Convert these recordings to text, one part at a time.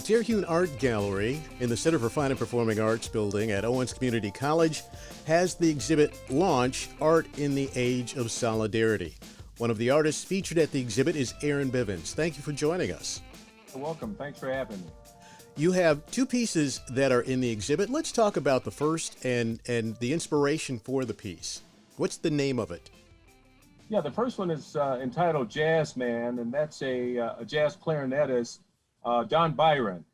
Fairhune Art Gallery in the Center for Fine and Performing Arts building at Owens Community College has the exhibit launch, Art in the Age of Solidarity. One of the artists featured at the exhibit is Aaron Bivins. Thank you for joining us. You're welcome. Thanks for having me. You have two pieces that are in the exhibit. Let's talk about the first and the inspiration for the piece. What's the name of it? Yeah, the first one is entitled Jazz Man, and that's a jazz clarinetist, John Byron.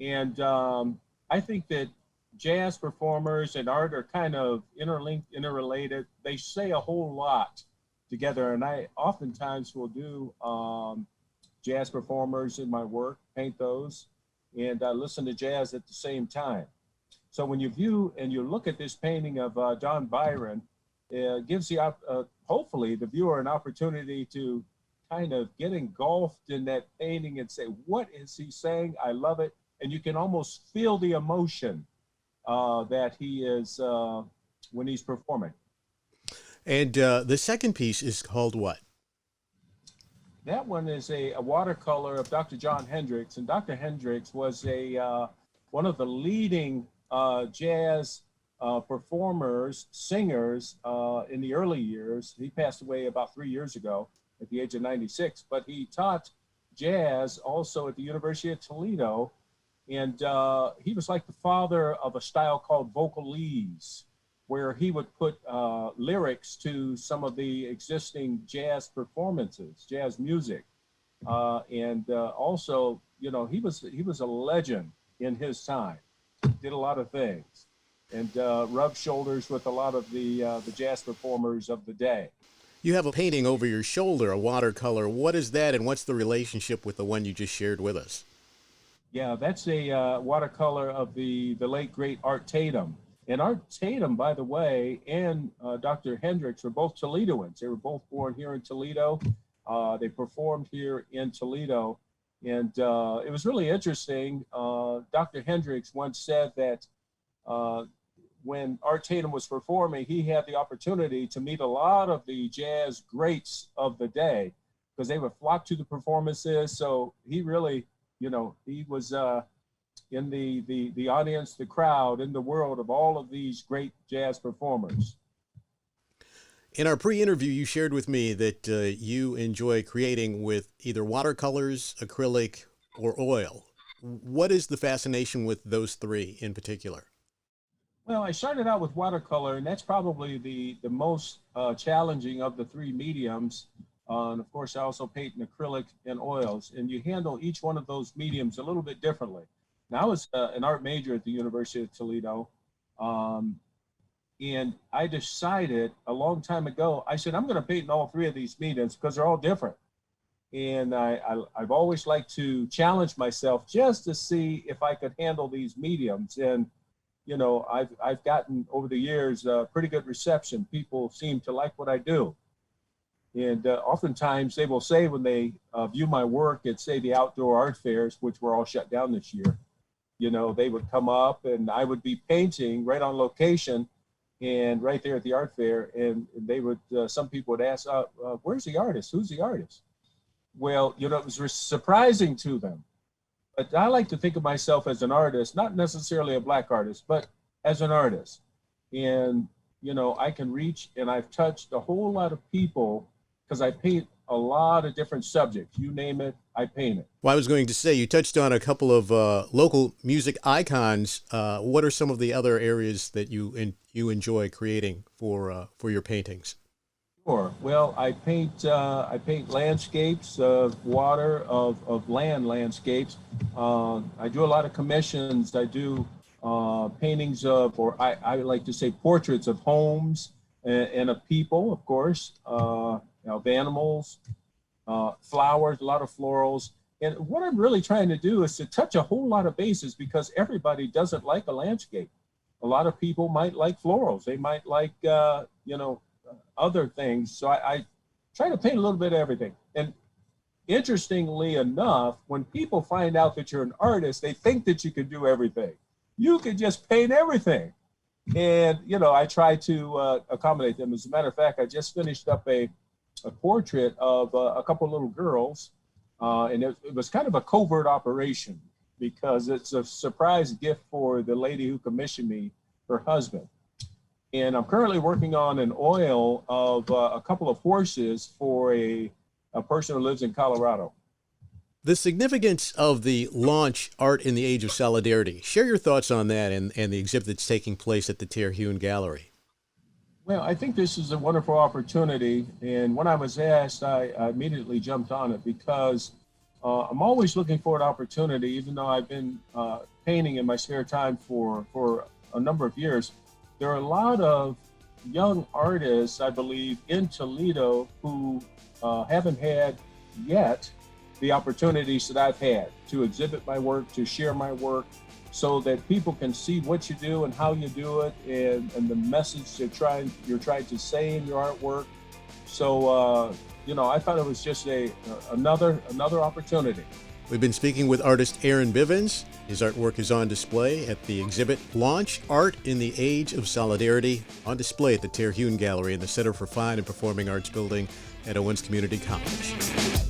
And I think that jazz performers and art are kind of interlinked, interrelated. They say a whole lot together, and I oftentimes will do jazz performers in my work, paint those, and listen to jazz at the same time. So when you view and you look at this painting of John Byron, it gives the hopefully the viewer an opportunity to kind of get engulfed in that painting and say, what is he saying? I love it. And you can almost feel the emotion that he is when he's performing. And the second piece is called what? That one is a watercolor of Dr. John Hendricks. And Dr. Hendricks was one of the leading jazz performers, singers in the early years. He passed away about 3 years ago at the age of 96, but he taught jazz also at the University of Toledo. And he was like the father of a style called vocalese, where he would put lyrics to some of the existing jazz performances, jazz music. And also, you know, he was a legend in his time, did a lot of things, and rubbed shoulders with a lot of the jazz performers of the day. You have a painting over your shoulder, a watercolor. What is that, and what's the relationship with the one you just shared with us? Yeah, that's a watercolor of the late, great Art Tatum. And Art Tatum, by the way, and Dr. Hendricks were both Toledoans. They were both born here in Toledo. They performed here in Toledo. And it was really interesting. Dr. Hendricks once said that when Art Tatum was performing, he had the opportunity to meet a lot of the jazz greats of the day because they would flock to the performances. So he really, you know, he was in the audience, the crowd, in the world of all of these great jazz performers. In our pre-interview, you shared with me that you enjoy creating with either watercolors, acrylic, or oil. What is the fascination with those three in particular? Well, I started out with watercolor, and that's probably the most challenging of the three mediums. And of course, I also paint in acrylic and oils, and you handle each one of those mediums a little bit differently. Now, I was an art major at the University of Toledo, and I decided a long time ago, I said, I'm going to paint in all three of these mediums because they're all different. And I've always liked to challenge myself just to see if I could handle these mediums. And you know, I've gotten over the years pretty good reception. People seem to like what I do. And oftentimes they will say when they view my work at, say, the outdoor art fairs, which were all shut down this year, you know, they would come up and I would be painting right on location and right there at the art fair. And they would, some people would ask, where's the artist? Who's the artist? Well, you know, it was surprising to them. But I like to think of myself as an artist, not necessarily a Black artist, but as an artist. And, you know, I can reach and I've touched a whole lot of people because I paint a lot of different subjects. You name it, I paint it. Well, I was going to say, you touched on a couple of local music icons. What are some of the other areas that you enjoy creating for your paintings? Sure. Well, I paint landscapes of water, of land landscapes. I do a lot of commissions. I do paintings of, or I like to say portraits of homes and of people, of course, of animals, flowers, a lot of florals. And what I'm really trying to do is to touch a whole lot of bases because everybody doesn't like a landscape. A lot of people might like florals. They might like, you know, other things. So I try to paint a little bit of everything. And interestingly enough, when people find out that you're an artist, they think that you can do everything. You can just paint everything. And, you know, I try to accommodate them. As a matter of fact, I just finished up a portrait of a couple of little girls. And it was kind of a covert operation. because it's a surprise gift for the lady who commissioned me, her husband. And I'm currently working on an oil of a couple of horses for a person who lives in Colorado. The significance of the launch Art in the Age of Solidarity. Share your thoughts on that and the exhibit that's taking place at the Terhune Gallery. Well, I think this is a wonderful opportunity. And when I was asked, I immediately jumped on it because I'm always looking for an opportunity, even though I've been painting in my spare time for a number of years. There are a lot of young artists, I believe, in Toledo who haven't had yet the opportunities that I've had to exhibit my work, to share my work, so that people can see what you do and how you do it, and the message you're trying to say in your artwork. So, I thought it was just another opportunity. We've been speaking with artist Aaron Bivins. His artwork is on display at the exhibit Launch Art in the Age of Solidarity, on display at the Terhune Gallery in the Center for Fine and Performing Arts building at Owens Community College.